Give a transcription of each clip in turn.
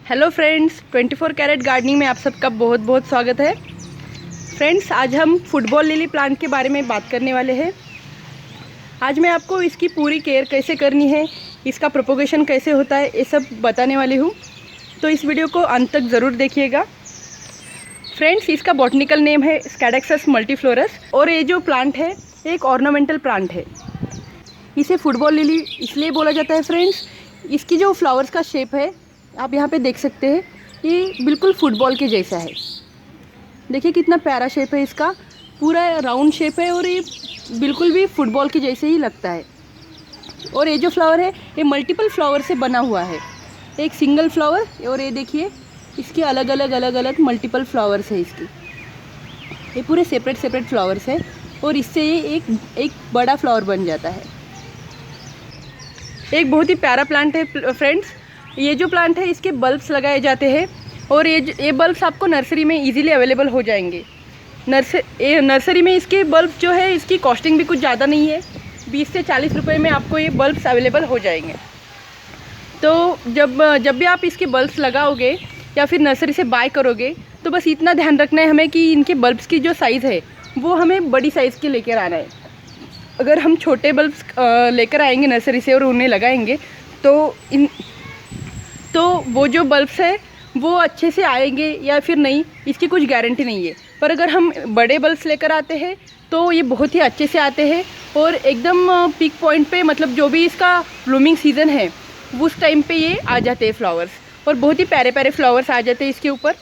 Hello friends, 24 carat gardening में आप सबका बहुत बहुत स्वागत है। फ्रेंड्स, आज हम फुटबॉल लिली प्लांट के बारे में बात करने वाले हैं। आज मैं आपको इसकी पूरी केयर कैसे करनी है, इसका प्रोपोगेशन कैसे होता है, ये सब बताने वाली हूँ। तो इस वीडियो को अंत तक ज़रूर देखिएगा। फ्रेंड्स, इसका बॉटनिकल नेम है स्कैडेक्सस मल्टीफ्लोरस और ये जो प्लांट है एक ऑर्नामेंटल प्लांट है। इसे फुटबॉल लिली इसलिए बोला जाता है। फ्रेंड्स, इसकी जो फ्लावर्स का शेप है आप यहाँ पे देख सकते हैं, ये बिल्कुल फुटबॉल के जैसा है। देखिए कितना प्यारा शेप है इसका, पूरा राउंड शेप है और ये बिल्कुल भी फुटबॉल के जैसे ही लगता है। और ये जो फ्लावर है ये मल्टीपल फ्लावर से बना हुआ है, एक सिंगल फ्लावर। और ये देखिए इसके अलग अलग मल्टीपल फ्लावर्स है इसकी, ये पूरे सेपरेट फ्लावर्स है और इससे ये एक बड़ा फ्लावर बन जाता है। एक बहुत ही प्यारा प्लांट है फ्रेंड्स। ये जो प्लांट है इसके बल्ब्स लगाए जाते हैं और ये बल्ब्स आपको नर्सरी में इजीली अवेलेबल हो जाएंगे। नर्सरी में इसके बल्ब जो है इसकी कॉस्टिंग भी कुछ ज़्यादा नहीं है, 20 से 40 रुपए में आपको ये बल्ब्स अवेलेबल हो जाएंगे। तो जब भी आप इसके बल्ब्स लगाओगे या फिर नर्सरी से बाय करोगे तो बस इतना ध्यान रखना है हमें कि इनके बल्ब्स की जो साइज़ है वो हमें बड़ी साइज़ के लेकर आना है। अगर हम छोटे बल्ब्स लेकर आएंगे नर्सरी से और उन्हें लगाएंगे तो वो जो बल्ब्स है वो अच्छे से आएंगे या फिर नहीं, इसकी कुछ गारंटी नहीं है। पर अगर हम बड़े बल्ब्स लेकर आते हैं तो ये बहुत ही अच्छे से आते हैं और एकदम पीक पॉइंट पे, मतलब जो भी इसका ब्लूमिंग सीज़न है उस टाइम पे ये आ जाते हैं फ्लावर्स, और बहुत ही प्यारे प्यारे फ्लावर्स आ जाते हैं इसके ऊपर।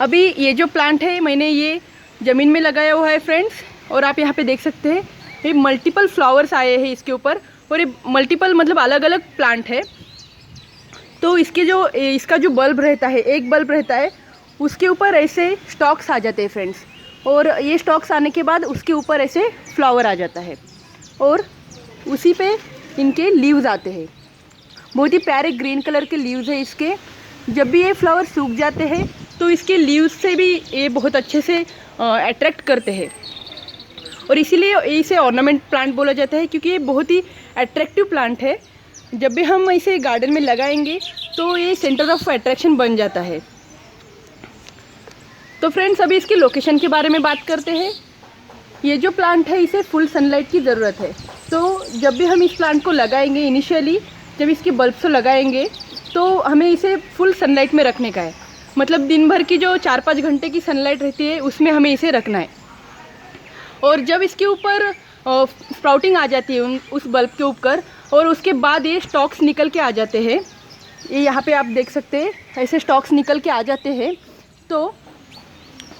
अभी ये जो प्लांट है मैंने ये ज़मीन में लगाया हुआ है फ्रेंड्स, और आप यहाँ पे देख सकते हैं ये मल्टीपल फ्लावर्स आए हैं इसके ऊपर, और ये मल्टीपल मतलब अलग अलग प्लांट है। तो इसका जो बल्ब रहता है, एक बल्ब रहता है, उसके ऊपर ऐसे स्टॉक्स आ जाते हैं फ्रेंड्स, और ये स्टॉक्स आने के बाद उसके ऊपर ऐसे फ्लावर आ जाता है और उसी पे इनके लीव्स आते हैं। बहुत ही प्यारे ग्रीन कलर के लीव्स है इसके। जब भी ये फ्लावर सूख जाते हैं तो इसके लीव्स से भी ये बहुत अच्छे से अट्रैक्ट करते हैं, और इसीलिए इसे ऑर्नामेंट प्लांट बोला जाता है, क्योंकि ये बहुत ही अट्रैक्टिव प्लांट है। जब भी हम इसे गार्डन में लगाएंगे तो ये सेंटर ऑफ अट्रैक्शन बन जाता है। तो फ्रेंड्स, अभी इसकी लोकेशन के बारे में बात करते हैं। ये जो प्लांट है इसे फुल सनलाइट की ज़रूरत है। तो जब भी हम इस प्लांट को लगाएंगे, इनिशियली जब इसकी बल्ब से लगाएंगे तो हमें इसे फुल सनलाइट में रखने का है। मतलब दिन भर की जो 4-5 घंटे की सनलाइट रहती है उसमें हमें इसे रखना है। और जब इसके ऊपर स्प्राउटिंग आ जाती है उस बल्ब के ऊपर, और उसके बाद ये स्टॉक्स निकल के आ जाते हैं, ये यहाँ पे आप देख सकते हैं ऐसे स्टॉक्स निकल के आ जाते हैं, तो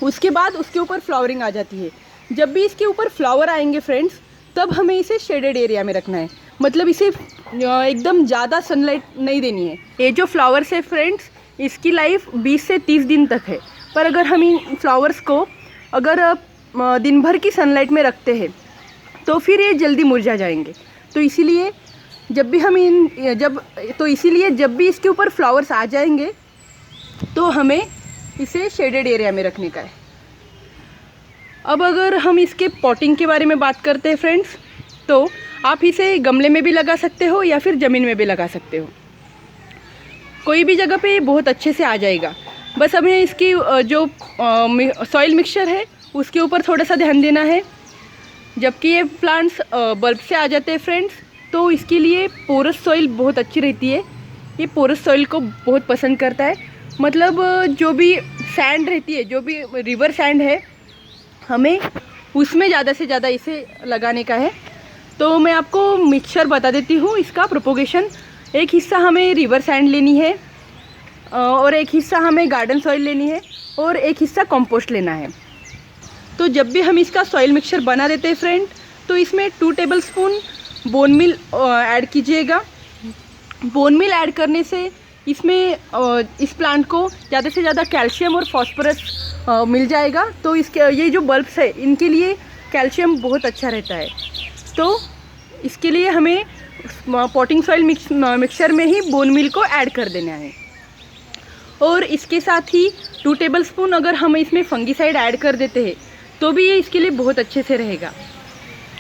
उसके बाद उसके ऊपर फ्लावरिंग आ जाती है। जब भी इसके ऊपर फ्लावर आएंगे फ्रेंड्स, तब हमें इसे शेडेड एरिया में रखना है। मतलब इसे एकदम ज़्यादा सनलाइट नहीं देनी है। ये जो फ्लावर्स है फ्रेंड्स, इसकी लाइफ 20 से 30 दिन तक है। पर अगर हम इन फ्लावर्स को अगर दिन भर की सनलाइट में रखते हैं तो फिर ये जल्दी मुरझा जाएंगे। तो इसीलिए जब भी इसके ऊपर फ्लावर्स आ जाएंगे तो हमें इसे शेडेड एरिया में रखने का है। अब अगर हम इसके पॉटिंग के बारे में बात करते हैं फ्रेंड्स, तो आप इसे गमले में भी लगा सकते हो या फिर ज़मीन में भी लगा सकते हो। कोई भी जगह पे बहुत अच्छे से आ जाएगा। बस हमें इसकी जो सॉइल मिक्सचर है उसके ऊपर थोड़ा सा ध्यान देना है। जबकि ये प्लांट्स बल्ब से आ जाते हैं फ्रेंड्स, तो इसके लिए पोरस सॉइल बहुत अच्छी रहती है। ये पोरस सॉइल को बहुत पसंद करता है। मतलब जो भी सैंड रहती है, जो भी रिवर सैंड है, हमें उसमें ज़्यादा से ज़्यादा इसे लगाने का है। तो मैं आपको मिक्सचर बता देती हूँ इसका प्रोपोगेशन। एक हिस्सा हमें रिवर सैंड लेनी है और एक हिस्सा हमें गार्डन सॉइल लेनी है और एक हिस्सा कंपोस्ट लेना है। तो जब भी हम इसका सॉइल मिक्सचर बना देते हैं फ्रेंड, तो इसमें 2 टेबलस्पून बोन मिल ऐड कीजिएगा। बोन मिल ऐड करने से इसमें इस प्लांट को ज़्यादा से ज़्यादा कैल्शियम और फॉस्फोरस मिल जाएगा। तो ये जो बल्ब्स है इनके लिए कैल्शियम बहुत अच्छा रहता है। तो इसके लिए हमें पॉटिंग सॉइल मिक्सचर में ही बोन मिल को ऐड कर देना है। और इसके साथ ही 2 टेबलस्पून अगर हम इसमें फंगीसाइड ऐड कर देते हैं तो भी ये इसके लिए बहुत अच्छे से रहेगा।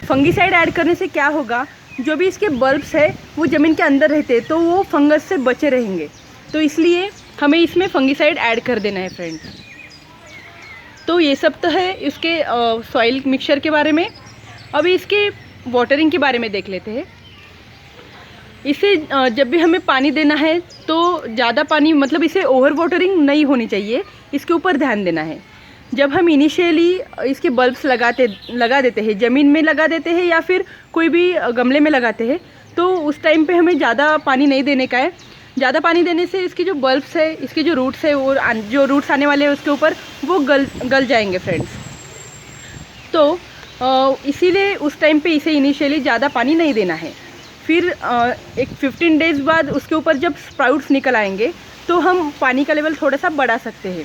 फंगीसाइड ऐड करने से क्या होगा, जो भी इसके बल्ब्स है वो ज़मीन के अंदर रहते हैं तो वो फंगस से बचे रहेंगे। तो इसलिए हमें इसमें फंगिसाइड ऐड कर देना है फ्रेंड्स। तो ये सब तो है इसके सॉइल मिक्सचर के बारे में। अभी इसके वाटरिंग के बारे में देख लेते हैं। इसे जब भी हमें पानी देना है तो ज़्यादा पानी, मतलब इसे ओवर वाटरिंग नहीं होनी चाहिए, इसके ऊपर ध्यान देना है। जब हम इनिशियली इसके बल्ब्स लगा देते हैं, ज़मीन में लगा देते हैं या फिर कोई भी गमले में लगाते हैं, तो उस टाइम पे हमें ज़्यादा पानी नहीं देने का है। ज़्यादा पानी देने से इसके जो बल्ब्स है, इसके जो रूट्स है, वो जो रूट्स आने वाले हैं उसके ऊपर, वो गल जाएंगे फ्रेंड्स। तो इसीलिए उस टाइम पे इसे इनिशियली ज़्यादा पानी नहीं देना है। फिर एक 15 डेज़ बाद उसके ऊपर जब स्प्राउट्स निकल आएंगे तो हम पानी का लेवल थोड़ा सा बढ़ा सकते हैं।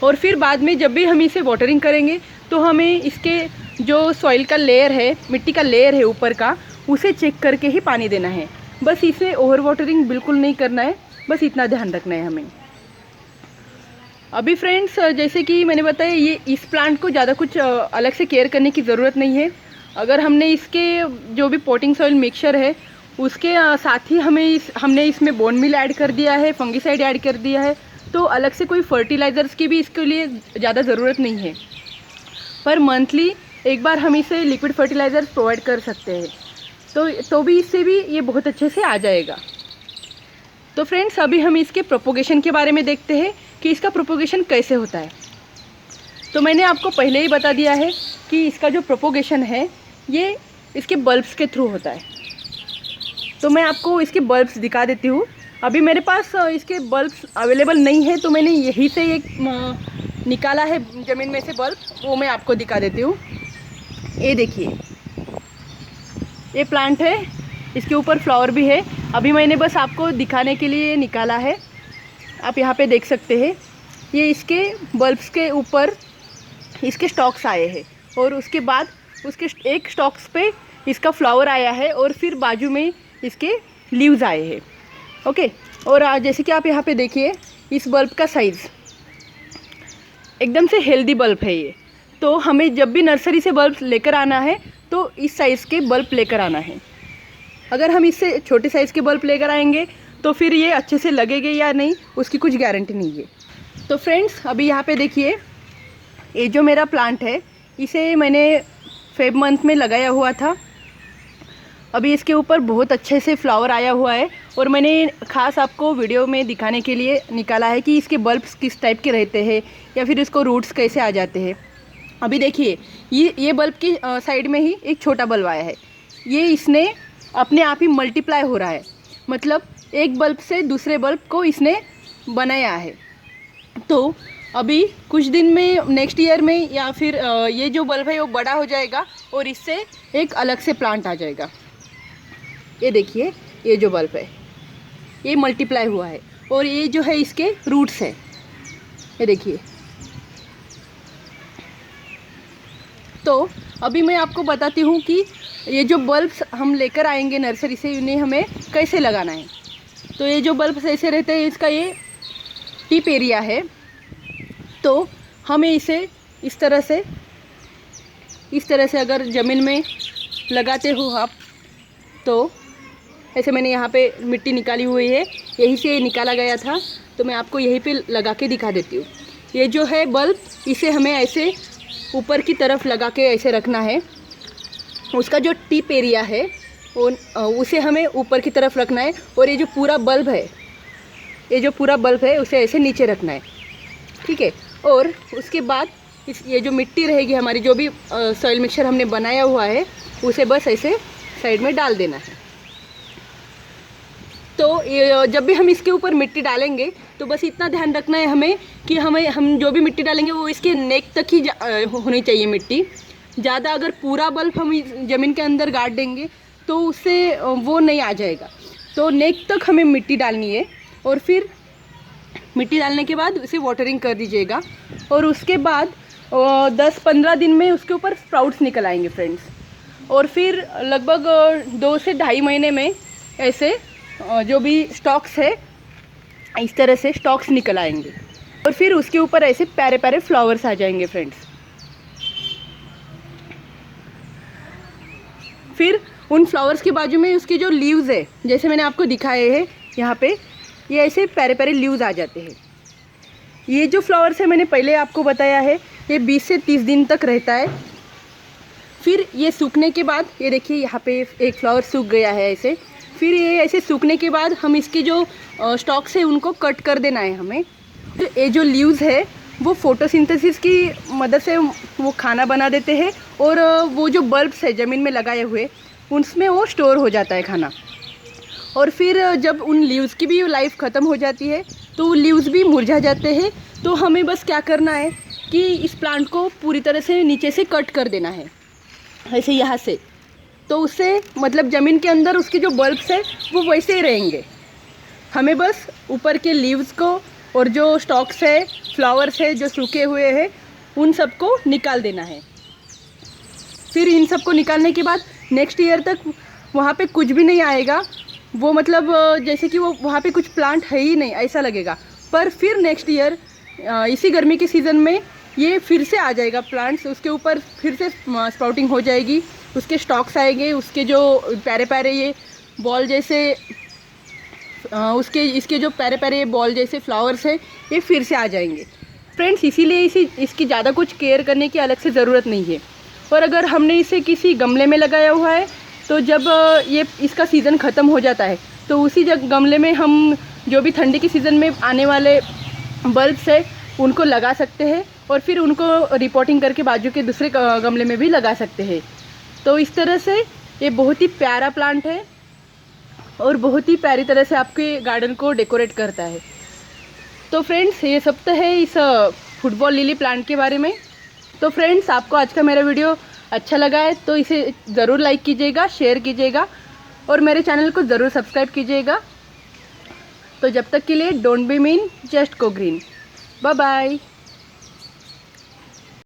और फिर बाद में जब भी हम इसे वाटरिंग करेंगे तो हमें इसके जो सॉइल का लेयर है, मिट्टी का लेयर है ऊपर का, उसे चेक करके ही पानी देना है। बस इसे ओवर वाटरिंग बिल्कुल नहीं करना है, बस इतना ध्यान रखना है हमें। अभी फ्रेंड्स जैसे कि मैंने बताया, ये इस प्लांट को ज़्यादा कुछ अलग से केयर करने की ज़रूरत नहीं है। अगर हमने इसके जो भी पॉटिंग सॉइल मिक्सचर है उसके साथ ही हमने इसमें बोन मील ऐड कर दिया है, फंगिसाइड ऐड कर दिया है, तो अलग से कोई फर्टिलाइज़र्स की भी इसके लिए ज़्यादा ज़रूरत नहीं है। पर मंथली एक बार हम इसे लिक्विड फर्टिलाइज़र प्रोवाइड कर सकते हैं, तो भी इससे भी ये बहुत अच्छे से आ जाएगा। तो फ्रेंड्स अभी हम इसके प्रोपोगेशन के बारे में देखते हैं कि इसका प्रोपोगेशन कैसे होता है। तो मैंने आपको पहले ही बता दिया है कि इसका जो प्रोपोगेशन है ये इसके बल्ब्स के थ्रू होता है। तो मैं आपको इसके बल्ब्स दिखा देती हूँ। अभी मेरे पास इसके बल्ब्स अवेलेबल नहीं है, तो मैंने यहीं से एक निकाला है ज़मीन में से बल्ब, वो मैं आपको दिखा देती हूँ। ये देखिए, ये प्लांट है, इसके ऊपर फ्लावर भी है। अभी मैंने बस आपको दिखाने के लिए निकाला है। आप यहाँ पे देख सकते हैं, ये इसके बल्ब्स के ऊपर इसके स्टॉक्स आए हैं और उसके बाद उसके एक स्टॉक्स पे इसका फ्लावर आया है और फिर बाजू में इसके लीव्स आए हैं। ओके, और जैसे कि आप यहाँ पे देखिए, इस बल्ब का साइज़ एकदम से हेल्दी बल्ब है ये। तो हमें जब भी नर्सरी से बल्ब लेकर आना है तो इस साइज़ के बल्ब लेकर आना है। अगर हम इससे छोटे साइज़ के बल्ब लेकर आएंगे तो फिर ये अच्छे से लगेंगे या नहीं, उसकी कुछ गारंटी नहीं है। तो फ्रेंड्स अभी यहाँ पे देखिए, ये जो मेरा प्लांट है इसे मैंने फेब मंथ में लगाया हुआ था। अभी इसके ऊपर बहुत अच्छे से फ्लावर आया हुआ है और मैंने ख़ास आपको वीडियो में दिखाने के लिए निकाला है कि इसके बल्ब्स किस टाइप के रहते हैं या फिर इसको रूट्स कैसे आ जाते हैं। अभी देखिए, ये बल्ब की साइड में ही एक छोटा बल्ब आया है। ये इसने अपने आप ही मल्टीप्लाई हो रहा है, मतलब एक बल्ब से दूसरे बल्ब को इसने बनाया है। तो अभी कुछ दिन में, नेक्स्ट ईयर में या फिर ये जो बल्ब है वो बड़ा हो जाएगा और इससे एक अलग से प्लांट आ जाएगा। ये देखिए, ये जो बल्ब है ये मल्टीप्लाई हुआ है और ये जो है इसके रूट्स है, ये देखिए। तो अभी मैं आपको बताती हूँ कि ये जो बल्ब्स हम लेकर आएंगे नर्सरी से, इन्हें हमें कैसे लगाना है। तो ये जो बल्ब्स ऐसे रहते हैं, इसका ये टिप एरिया है। तो हमें इसे इस तरह से अगर ज़मीन में लगाते हो आप, तो ऐसे मैंने यहाँ पे मिट्टी निकाली हुई है, यहीं से निकाला गया था, तो मैं आपको यहीं पे लगा के दिखा देती हूँ। ये जो है बल्ब, इसे हमें ऐसे ऊपर की तरफ लगा के ऐसे रखना है। उसका जो टिप एरिया है वो उसे हमें ऊपर की तरफ रखना है और ये जो पूरा बल्ब है उसे ऐसे नीचे रखना है, ठीक है। और उसके बाद ये जो मिट्टी रहेगी हमारी, जो भी सॉइल मिक्सचर हमने बनाया हुआ है, उसे बस ऐसे साइड में डाल देना है। तो जब भी हम इसके ऊपर मिट्टी डालेंगे तो बस इतना ध्यान रखना है हमें कि हम जो भी मिट्टी डालेंगे वो इसके नेक तक ही होनी चाहिए मिट्टी। ज़्यादा अगर पूरा बल्ब हम ज़मीन के अंदर गाड़ देंगे तो उससे वो नहीं आ जाएगा। तो नेक तक हमें मिट्टी डालनी है और फिर मिट्टी डालने के बाद उसे वाटरिंग कर दीजिएगा और उसके बाद 10-15 दिन में उसके ऊपर स्प्राउट्स निकल आएंगे फ्रेंड्स। और फिर लगभग 2 से ढाई महीने में ऐसे जो भी स्टॉक्स है, इस तरह से स्टॉक्स निकल आएंगे और फिर उसके ऊपर ऐसे प्यारे प्यारे फ्लावर्स आ जाएंगे फ्रेंड्स। फिर उन फ्लावर्स के बाजू में उसके जो लीव्स है, जैसे मैंने आपको दिखाए हैं यहाँ पे, ये ऐसे प्यारे प्यारे लीव्स आ जाते हैं। ये जो फ्लावर्स है मैंने पहले आपको बताया है, ये 20 से 30 दिन तक रहता है। फिर ये सूखने के बाद, ये देखिए यहाँ पे एक फ्लावर सूख गया है ऐसे। फिर ये ऐसे सूखने के बाद हम इसके जो स्टॉक्स है उनको कट कर देना है हमें। तो ये जो लीव्स है वो फोटोसिंथेसिस की मदद से वो खाना बना देते हैं, और वो जो बल्ब्स है ज़मीन में लगाए हुए उसमें वो स्टोर हो जाता है खाना। और फिर जब उन लीव्स की भी लाइफ ख़त्म हो जाती है तो लीव्स भी मुरझा जाते हैं। तो हमें बस क्या करना है कि इस प्लांट को पूरी तरह से नीचे से कट कर देना है ऐसे यहाँ से। तो उससे मतलब ज़मीन के अंदर उसके जो बल्ब्स है वो वैसे ही रहेंगे। हमें बस ऊपर के लीव्स को और जो स्टॉक्स है, फ्लावर्स है जो सूखे हुए हैं, उन सबको निकाल देना है। फिर इन सबको निकालने के बाद नेक्स्ट ईयर तक वहाँ पे कुछ भी नहीं आएगा। वो मतलब जैसे कि वो वहाँ पे कुछ प्लांट है ही नहीं ऐसा लगेगा। पर फिर नेक्स्ट ईयर इसी गर्मी के सीज़न में ये फिर से आ जाएगा प्लांट्स, उसके ऊपर फिर से स्प्राउटिंग हो जाएगी, उसके स्टॉक्स आएंगे, उसके जो प्यारे प्यारे ये बॉल जैसे इसके जो प्यारे प्यारे बॉल जैसे फ्लावर्स है ये फिर से आ जाएंगे। फ्रेंड्स, इसीलिए इसकी ज़्यादा कुछ केयर करने की अलग से ज़रूरत नहीं है। और अगर हमने इसे किसी गमले में लगाया हुआ है तो जब ये इसका सीज़न ख़त्म हो जाता है तो उसी गमले में हम जो भी ठंडी के सीज़न में आने वाले बल्ब्स है उनको लगा सकते हैं, और फिर उनको रिपोर्टिंग करके बाजू के दूसरे गमले में भी लगा सकते हैं। तो इस तरह से ये बहुत ही प्यारा प्लांट है और बहुत ही प्यारी तरह से आपके गार्डन को डेकोरेट करता है। तो फ्रेंड्स, ये सब तो है इस फुटबॉल लिली प्लांट के बारे में। तो फ्रेंड्स, आपको आज का मेरा वीडियो अच्छा लगा है तो इसे ज़रूर लाइक कीजिएगा, शेयर कीजिएगा और मेरे चैनल को ज़रूर सब्सक्राइब कीजिएगा। तो जब तक के लिए don't be mean, just go green. Bye bye.